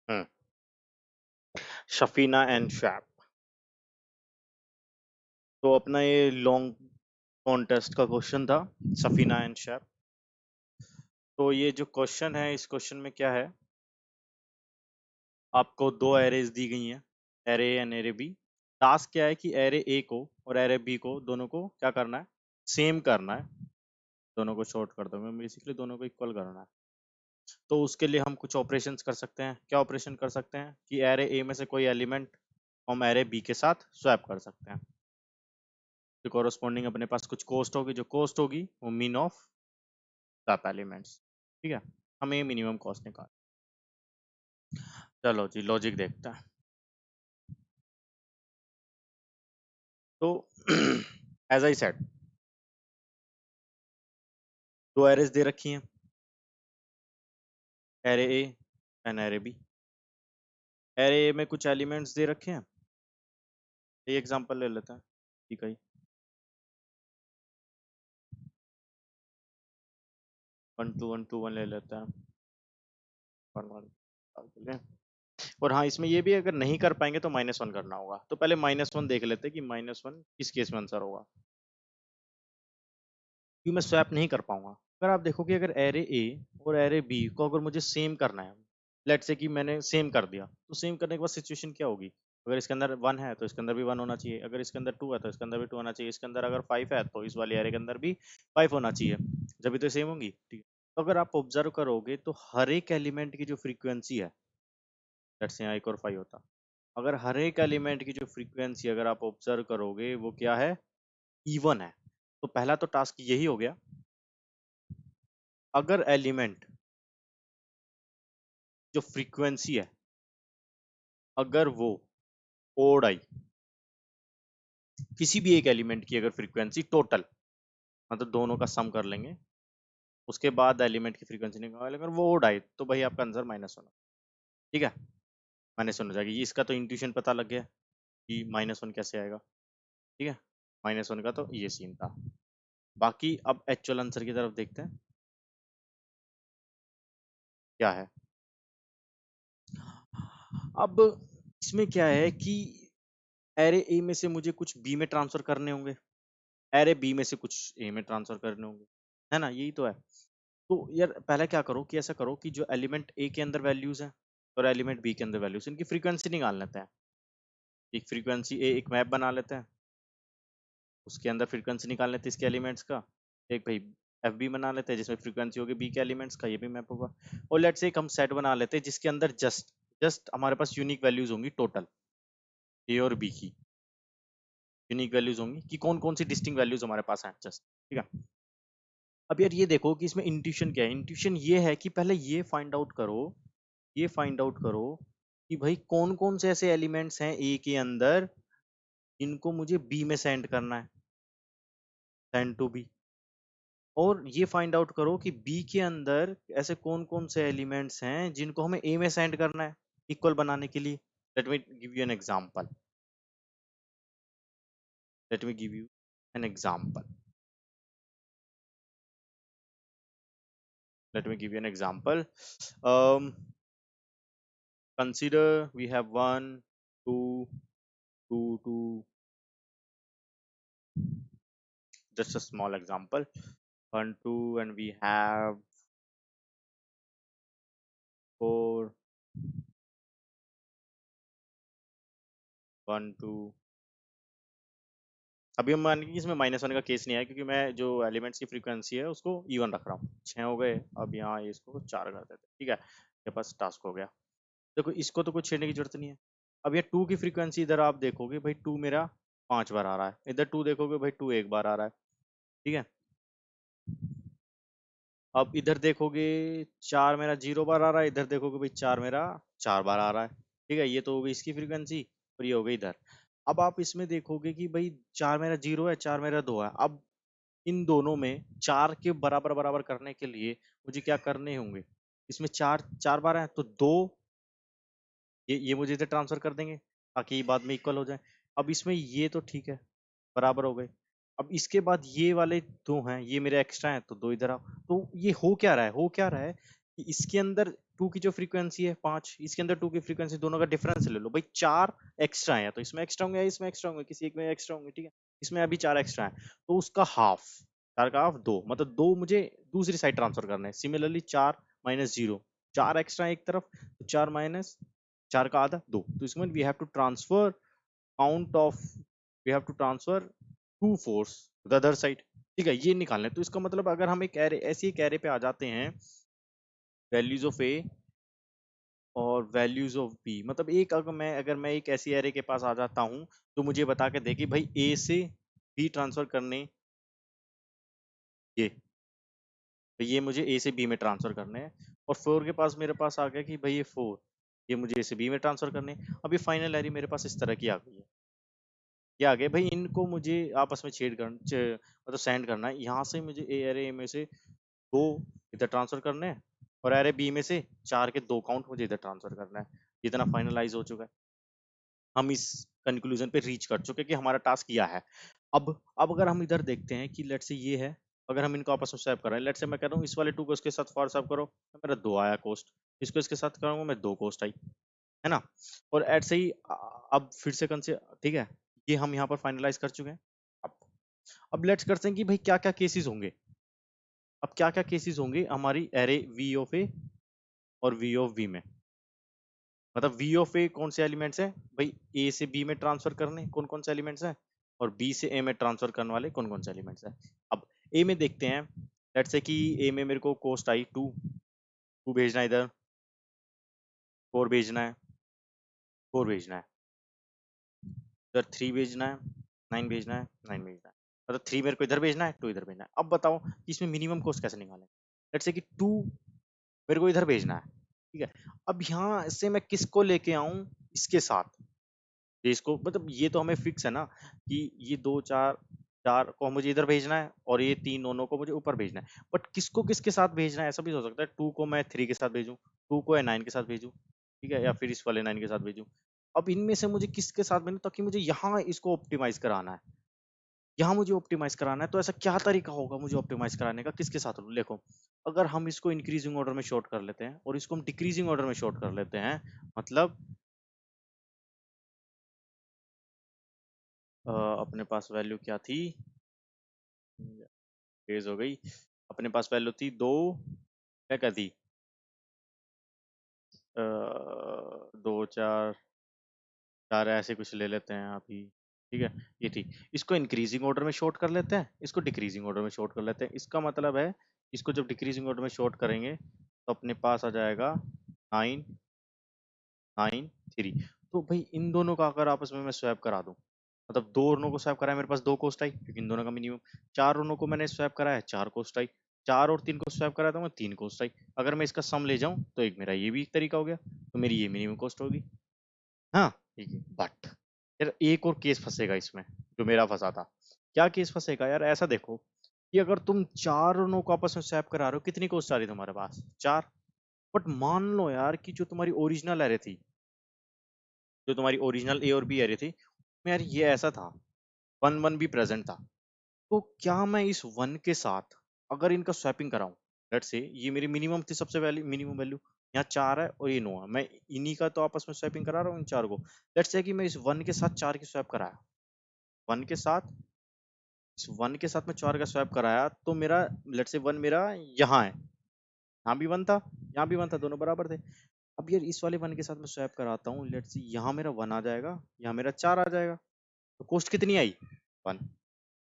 Hmm शफीना and shape. तो अपना ये लॉन्ग कॉन्टेस्ट का क्वेश्चन था, सफीना एंड शैप। तो ये जो क्वेश्चन है, इस क्वेश्चन में क्या है, आपको दो एरेज दी गई हैं, array A and array B. Task क्या है कि एरे ए को और एरे बी को दोनों को क्या करना है, सेम करना है। दोनों को शॉर्ट कर दो, मैं बेसिकली दोनों को इक्वल करना है। तो उसके लिए हम कुछ ऑपरेशंस कर सकते हैं। क्या ऑपरेशन कर सकते हैं कि एरे ए में से कोई एलिमेंट हम एरे बी के साथ स्वैप कर सकते हैं। तो कॉरस्पॉन्डिंग अपने पास कुछ कॉस्ट होगी, जो कॉस्ट होगी वो मीन ऑफ स्वैप एलिमेंट्स। ठीक है, हमें मिनिमम कॉस्ट निकाल। चलो जी, लॉजिक देखते हैं। तो एज आई सेड, दो एरेज दे रखी हैं, array A and array B. Array A में कुछ एलिमेंट्स दे रखे हैं, ये एग्जांपल ले लेते हैं। ठीक है, 1 2 1 2 1 ले लेते हैं, 1 1 और हाँ, इसमें ये भी अगर नहीं कर पाएंगे तो -1 करना होगा। तो पहले -1 देख लेते हैं कि -1 किस केस में आंसर होगा, क्योंकि मैं स्वैप नहीं कर पाऊंगा। अगर आप देखो कि अगर एरे ए और एरे बी को अगर मुझे सेम करना है, लेट से कि मैंने सेम कर दिया, तो सेम करने के बाद सिचुएशन क्या होगी, अगर इसके अंदर 1 है तो इसके अंदर भी 1 होना चाहिए, अगर इसके अंदर 2 है तो इसके अंदर भी 2 होना चाहिए, इसके अंदर अगर 5 है तो इस वाले एरे के अंदर भी 5 होना चाहिए, जब तो सेम होंगी। ठीक है, तो अगर आप ऑब्जर्व करोगे तो हर एक एलिमेंट की जो फ्रीक्वेंसी है, लेट से यहाँ एक और 5 होता, अगर हर एक एलिमेंट की जो फ्रीक्वेंसी अगर आप ऑब्जर्व करोगे वो क्या है, इवन है। तो पहला तो टास्क यही हो गया, अगर एलिमेंट जो फ्रीक्वेंसी है, अगर वो ओड आई, किसी भी एक एलिमेंट की अगर फ्रीक्वेंसी टोटल, मतलब दोनों का सम कर लेंगे, उसके बाद एलिमेंट की फ्रीक्वेंसी निकाल, अगर वो ओड आई तो भाई आपका आंसर -1। ठीक है, -1 हो जाएगी। इसका तो इंट्यूशन पता लग गया कि -1 कैसे आएगा। ठीक है, -1 का तो ये सीन था। बाकी अब एक्चुअल आंसर की तरफ देखते हैं क्या है। अब इसमें क्या है कि एरे ए में से मुझे कुछ बी में ट्रांसफर करने होंगे, एरे बी में से कुछ ए में ट्रांसफर करने होंगे, है ना, यही तो है। तो यार पहले क्या करो कि ऐसा करो कि जो एलिमेंट ए के अंदर वैल्यूज हैं और एलिमेंट बी के अंदर वैल्यूज, इनकी फ्रीक्वेंसी निकाल लेते हैं। एक फ्रीक्वेंसी ए, एक मैप बना लेते हैं, उसके अंदर फ्रीक्वेंसी निकाल लेते हैं इसके एलिमेंट्स का। एक भाई एफ बी बना लेते हैं जिसमें फ्रीक्वेंसी होगी बी के एलिमेंट्स का, ये भी मैप होगा। और लेट्स से एक हम सेट बना लेते हैं जिसके अंदर जस्ट जस्ट हमारे पास यूनिक वैल्यूज होंगी टोटल, ए और बी की यूनिक वैल्यूज होंगी कि कौन कौन सी डिस्टिंक्ट वैल्यूज हमारे पास हैं जस्ट। ठीक है, अब यार ये देखो कि इसमें इंट्यूशन क्या है। इंट्यूशन ये है कि पहले ये फाइंड आउट करो, ये फाइंड आउट करो कि भाई कौन कौन से ऐसे एलिमेंट्स हैं ए के अंदर इनको मुझे बी में सेंड करना है, सेंड टू बी। और ये फाइंड आउट करो कि बी के अंदर ऐसे कौन कौन से एलिमेंट्स हैं जिनको हमें ए में सेंड करना है इक्वल बनाने के लिए। Let me give you an example, let me give you an example, let me give you an example. Consider we have 1 2 2 2, just a small example, 1 2, and we have 4 1 2। अभी हम मान कि इसमें -1 का केस नहीं है क्योंकि मैं जो एलिमेंट्स की फ्रीक्वेंसी है उसको इवन रख रहा हूँ। 6 हो गए, अब यहाँ इसको 4 कर देते हैं। ठीक है, मेरे पास टास्क हो गया। देखो इसको तो कुछ छेड़ने की जरूरत नहीं है। अब ये 2 की फ्रीक्वेंसी इधर आप देखोगे भाई 2 मेरा 5 बार आ रहा है, इधर 2 देखोगे भाई 2 एक बार आ रहा है। ठीक है, अब इधर देखोगे 4 मेरा 0 बार आ रहा है, इधर देखोगे भाई 4 मेरा 4 बार आ रहा है। ठीक है, ये तो हो गई इसकी फ्रीक्वेंसी और ये हो गई इधर। अब आप इसमें देखोगे कि भाई 4 मेरा 0 है, 4 मेरा 2 है। अब इन दोनों में 4 के बराबर बराबर करने के लिए मुझे क्या करने होंगे, इसमें 4 4 बार है तो 2, ये मुझे इधर ट्रांसफर कर देंगे ताकि बाद में इक्वल हो जाए। अब इसमें ये तो ठीक है, बराबर हो गए। अब इसके बाद ये वाले 2 हैं, ये मेरे एक्स्ट्रा हैं तो 2 इधर आओ। तो ये हो क्या रहा है, हो क्या रहा है कि इसके अंदर टू की जो फ्रीक्वेंसी है 5, इसके अंदर टू की फ्रीक्वेंसी, दोनों का डिफरेंस ले लो भाई, 4 एक्स्ट्रा है तो इसमें एक्स्ट्रा होंगे या इसमें एक्स्ट्रा होंगे, किसी एक में एक्स्ट्रा होंगे, ठीक है। इसमें अभी 4 एक्स्ट्रा है तो उसका हाफ, 4 का हाफ 2, मतलब 2 मुझे दूसरी साइड ट्रांसफर करना है। सिमिलरली 4 माइनस 0, 4 एक्स्ट्रा एक तरफ, तो 4 माइनस 4 का आधा 2, तो इसमें we have to transfer count of, we have to transfer 2 force the other side, ठीक है। ये निकालना है। तो इसका मतलब अगर हम एक एरे, ऐसी एक एरे पे आ जाते हैं, वैल्यूज ऑफ ए और वैल्यूज ऑफ बी, मतलब एक अगर मैं एक ऐसी एरे के पास आ जाता हूं तो मुझे बता के दे कि भाई ए से बी ट्रांसफर करने, ये तो ये मुझे ए से बी में ट्रांसफर करने हैं, और 4 के पास मेरे पास आ गया कि भाई ये 4, ये मुझे ए से बी में ट्रांसफर करने हैं। अब ये फाइनल एरे मेरे पास इस तरह की आ गई है, ये आ गए भाई, इनको मुझे आपस में मतलब सेंड करना है। यहाँ से मुझे ए एरे में से 2 इधर ट्रांसफर करने हैं, और एरे बी में से 4 के 2 काउंट मुझे इधर ट्रांसफर करना है। इतना फाइनलाइज हो चुका है, हम इस कंक्लूजन पे रीच कर चुके हैं कि हमारा टास्क किया है। अब अगर हम इधर देखते हैं कि लेट से ये है, अगर हम इनको आपस में स्वैप कर रहे हैं, लेट से मैं कह रहा हूँ इस वाले 2 को इसके साथ फॉर स्वैप करो, तो मेरा 2 आया कोस्ट, इसको इसके साथ करूंगा मैं 2 कोस्ट आई, है ना। और एट से ही अब फिर से ठीक है, ये हम यहाँ पर फाइनलाइज कर चुके हैं। अब अब लेट्स करते हैं कि भाई क्या क्या केसेस होंगे, अब क्या क्या केसेस होंगे हमारी एरे वी ऑफ ए और वी ऑफ बी में। मतलब वी ऑफ ए कौन से एलिमेंट्स हैं भाई, ए से बी में ट्रांसफर करने कौन कौन से एलिमेंट्स हैं, और बी से ए में ट्रांसफर करने वाले कौन कौन से एलिमेंट्स हैं। अब ए में देखते हैं, लेट्स से कि ए में मेरे को कोस्ट आई 2, 2 भेजना है इधर, 4 भेजना है, 4 भेजना है इधर, 3 भेजना है, 9 भेजना है, 9 भेजना है, मतलब 3 मेरे को इधर भेजना है, 2 इधर भेजना है। अब बताओ कि इसमें मिनिमम कोस्ट कैसे निकालें। लेट्स से कि 2 मेरे को इधर भेजना है, ठीक है। अब यहाँ से मैं किसको लेके आऊं इसके साथ, ये इसको, मतलब ये तो हमें फिक्स है ना कि ये 2 4 4 को मुझे इधर भेजना है और ये 3 दोनों को मुझे ऊपर भेजना है, बट किसको किसके साथ भेजना है ऐसा भी हो सकता है। 2 को मैं 3 के साथ भेजूं, 2 को 9 के साथ भेजूं, ठीक है, या फिर इस वाले 9 के साथ भेजूं। अब इनमें से मुझे किसके साथ भेजना, ताकि मुझे यहाँ इसको ऑप्टिमाइज कराना है, यहाँ मुझे ऑप्टिमाइज कराना है। तो ऐसा क्या तरीका होगा मुझे ऑप्टिमाइज कराने का, किसके साथ लूं। देखो, अगर हम इसको इंक्रीजिंग ऑर्डर में शॉर्ट कर लेते हैं और इसको हम डिक्रीजिंग ऑर्डर में शॉर्ट कर लेते हैं, मतलब अपने पास वैल्यू क्या थी, तेज हो गई, अपने पास वैल्यू थी 2, क्या क्या थी, 2 4 4 ऐसे कुछ ले लेते हैं अभी, ठीक है। ये थी, इसको इंक्रीजिंग ऑर्डर में शॉर्ट कर लेते हैं, इसको डिक्रीजिंग ऑर्डर में शॉर्ट कर लेते हैं। इसका मतलब है इसको जब डिक्रीजिंग ऑर्डर में शॉर्ट करेंगे तो अपने पास आ जाएगा 9 9 3। तो भाई इन दोनों का अगर आपस में मैं स्वैप करा दूं, मतलब 2 रोनों को स्वैप कराया, मेरे पास 2 कोस्ट आई क्योंकि इन दोनों का मिनिमम। 4 रोनों को मैंने स्वैप कराया, 4 कोस्ट आई। 4 और 3 को स्वैप कराया तो मैं 3 कोस्ट आई। अगर मैं इसका सम ले जाऊं तो एक मेरा ये भी एक तरीका हो गया, तो मेरी ये मिनिमम कॉस्ट होगी। हाँ, ठीक है, बट यार एक और केस फंसेगा इसमें, जो मेरा फंसा था। क्या केस फंसेगा यार, ऐसा देखो कि अगर तुम 4 रोनों को आपस में स्वैप करा रहे हो, कितनी कोस्ट आ रही है तुम्हारे पास, 4। बट मान लो यार कि जो तुम्हारी ओरिजिनल एरे थी, जो तुम्हारी ओरिजिनल ए और बी एरे थी, में यार ये ऐसा था, 1 1 भी प्रेजेंट था। तो क्या मैं इस 1 के साथ अगर इनका स्वैपिंग कराऊं, लेट्स से ये मेरी मिनिमम थी, सबसे पहले मिनिमम वैल्यू यहाँ 4 है और ये 9 है, मैं इन्हीं का तो आपस में स्वैपिंग करा रहा हूँ इन 4 को। लेट्स से कि मैं इस 1 के साथ 4 की स्वैप कराया, 1 के साथ, इस 1 के साथ मैं 4 का स्वैप कराया, तो मेरा लेट्स से 1 मेरा यहाँ है, यहाँ भी 1 था, यहाँ भी 1 था, दोनों बराबर थे। अब यार इस वाले 1 के साथ मैं स्वैप कराता हूँ, लेट्स से यहाँ मेरा 1 आ जाएगा, यहाँ मेरा 4 आ जाएगा, तो कॉस्ट कितनी आई, 1।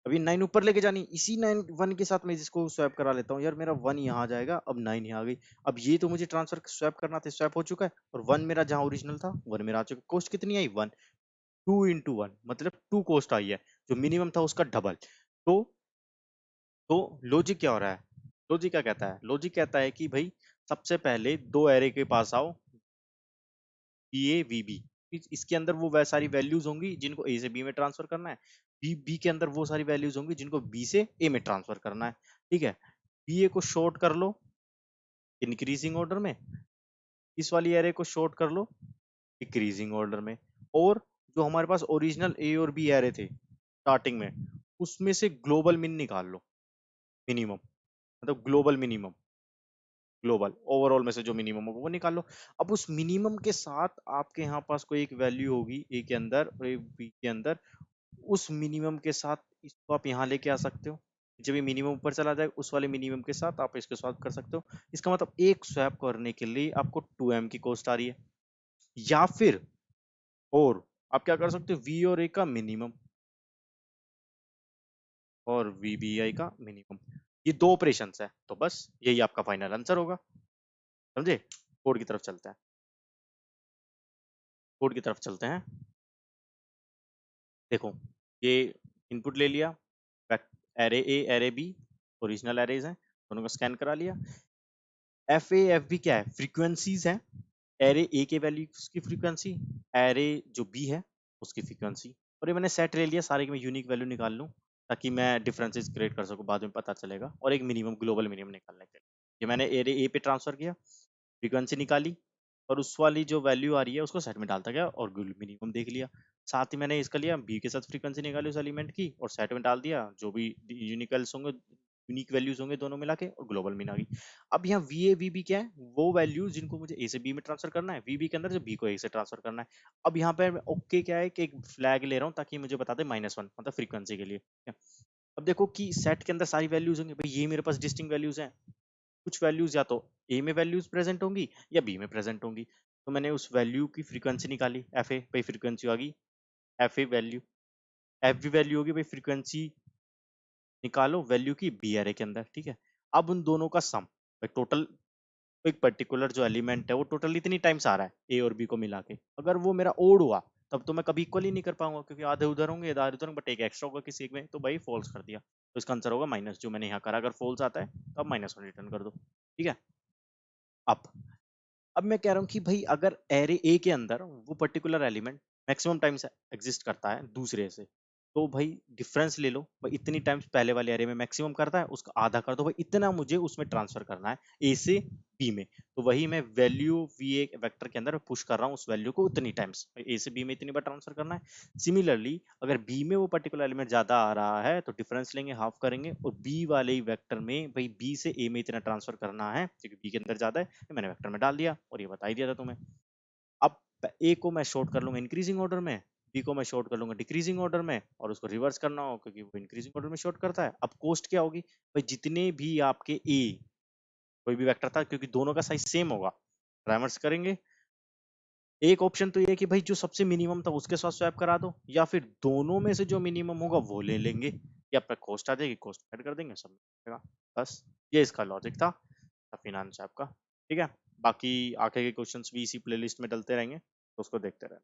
अभी 9 ऊपर लेके जानी, इसी 9 1 के साथ मैं जिसको स्वैप करा लेता हूँ, यार मेरा 1 यहाँ आ जाएगा, अब 9 यहाँ आ गई। अब ये तो मुझे ट्रांसफर स्वैप करना था, स्वैप हो चुका है, और 1 मेरा जहाँ ओरिजिनल था 1 मेरा आ चुका है। कॉस्ट कितनी आई, 1। 2 इंटू 1 मतलब 2 कॉस्ट आई है, जो मिनिमम था उसका डबल। तो लॉजिक क्या हो रहा है, लॉजिक क्या कहता है, लॉजिक कहता है कि भाई सबसे पहले 2 एरे के पास आओ, बी ए वी बी, इसके अंदर वो सारी वैल्यूज होंगी जिनको ए से बी में ट्रांसफर करना है, बी बी के अंदर वो सारी वैल्यूज होंगी जिनको बी से ए में ट्रांसफर करना है, ठीक है। बी ए को शॉर्ट कर लो इंक्रीजिंग ऑर्डर में, इस वाली एरे को शॉर्ट कर लो डिक्रीजिंग ऑर्डर में, और जो हमारे पास ओरिजिनल ए और बी एरे थे स्टार्टिंग में, उसमें से ग्लोबल मिन निकाल लो, मिनिमम, मतलब ग्लोबल मिनिमम, ग्लोबल ओवरऑल में से जो मिनिमम होगा वो निकाल लो। अब उस मिनिमम के साथ आपके यहाँ पास कोई एक वैल्यू होगी ए के अंदर और एक बी के अंदर, उस मिनिमम के साथ इसको आप यहाँ लेके आ सकते हो। जब ये मिनिमम ऊपर चला जाए उस वाले मिनिमम के साथ आप इसको स्वैप कर सकते हो। इसका मतलब एक स्वैप करने के लिए आपको 2m की कॉस्ट आ रही है। या फिर और आप क्या कर सकते हो, वी और ए का मिनिमम और वीबीआई का मिनिमम, ये दो ऑपरेशन है। तो बस यही आपका फाइनल आंसर होगा। समझे? कोड की तरफ चलते हैं, कोड की तरफ चलते हैं। देखो ये इनपुट ले लिया, array A array B original arrays हैं, दोनों को स्कैन करा लिया। एफ ए एफ बी क्या है, फ्रीक्वेंसीज है। एरे ए के वैल्यूज की फ्रीक्वेंसी, एरे जो बी है उसकी फ्रीक्वेंसी, और ये मैंने सेट ले लिया सारे के, मैं यूनिक वैल्यू निकाल लूँ ताकि मैं डिफरेंसेस क्रिएट कर सकूँ, बाद में पता चलेगा। और एक मिनिमम ग्लोबल मिनिमम निकालने के लिए ये मैंने एरे ए पे ट्रांसफर किया, फ्रीक्वेंसी निकाली और उस वाली जो वैल्यू आ रही है उसको सेट में डालता गया और मिनिमम देख लिया। साथ ही मैंने इसका लिया बी के साथ फ्रीक्वेंसी निकाली उस एलिमेंट की और सेट में डाल दिया, जो भी यूनिकल्स होंगे, यूनिक वैल्यूज होंगे दोनों मिला के, और ग्लोबल मिला गई। अब यहाँ वी ए वी बी क्या है, वो वैल्यू जिनको मुझे ए से बी में ट्रांसफर करना है, वी बी के अंदर जो बी को ए से ट्रांसफर करना है। अब यहाँ पे ओके क्या है कि एक फ्लैग ले रहा हूँ ताकि मुझे बता दे -1 मतलब फ्रीक्वेंसी के लिए। अब देखो कि सेट के अंदर सारी वैल्यूज होंगी भाई, ये मेरे पास डिस्टिंक्ट वैल्यूज हैं। कुछ वैल्यूज या तो ए में वैल्यूज प्रेजेंट होंगी या बी में प्रेजेंट होंगी। तो मैंने उस वैल्यू की फ्रीक्वेंसी निकाली, एफ ए भाई फ्रीक्वेंसी आ गई, F A value, F B value होगी भाई फ्रीक्वेंसी निकालो वैल्यू की बी एरे के अंदर, ठीक है। अब उन दोनों का सम भाई टोटल, एक पर्टिकुलर जो एलिमेंट है वो टोटल इतनी टाइम्स आ रहा है ए और बी को मिला के, अगर वो मेरा ओड हुआ तब तो मैं कभी इक्वल ही नहीं कर पाऊंगा क्योंकि आधे उधर होंगे आधे उधर होंगे, बट एक एक्स्ट्रा होगा किसी एक में, तो भाई फॉल्स कर दिया, तो इसका आंसर होगा माइनस, जो मैंने यहाँ करा। अगर फॉल्स आता है तो आप -1 रिटर्न कर दो, ठीक है। अब अब मैं कह रहा हूँ कि भाई अगर एरे ए के अंदर वो particular element maximum times exist करता है दूसरे से, तो भाई डिफरेंस ले लो भाई, इतनी टाइम्स पहले वाले एरे में मैक्सिमम करता है उसका आधा कर दो भाई, इतना मुझे उसमें ट्रांसफर करना है ए से बी में। तो वही मैं वैल्यू वी ए वेक्टर के अंदर पुश कर रहा हूँ उस वैल्यू को उतनी टाइम्स, ए से बी में इतनी बार ट्रांसफर करना है। सिमिलरली अगर बी में वो पर्टिकुलर एलिमेंट ज्यादा आ रहा है तो डिफरेंस लेंगे, हाफ करेंगे, और बी वाले ही वेक्टर में भाई बी से ए में इतना ट्रांसफर करना है क्योंकि बी के अंदर ज्यादा है, तो मैंने वेक्टर में डाल दिया और ये बता ही दिया था तुम्हें। अब ए को मैं शॉर्ट कर लूंगा इंक्रीजिंग ऑर्डर में, बी को मैं शॉर्ट कर लूंगा डिक्रीजिंग ऑर्डर में, और उसको रिवर्स करना हो क्योंकि वो इंक्रीजिंग ऑर्डर में शॉर्ट करता है। अब कॉस्ट क्या होगी भाई, जितने भी आपके ए कोई भी वेक्टर था क्योंकि दोनों का साइज सेम होगा, रिवर्स करेंगे। एक ऑप्शन तो ये है कि भाई जो सबसे मिनिमम था उसके साथ स्वैप करा दो, या फिर दोनों में से जो मिनिमम होगा वो ले लेंगे, या पर कॉस्ट आ जाएगी, कॉस्ट ऐड कर देंगे, सब मिल जाएगा। बस ये इसका लॉजिक था फिनांस ऐप का, ठीक है। बाकी आगे के क्वेश्चंस भी इसी प्लेलिस्ट में डलते रहेंगे, तो उसको देखते रहें।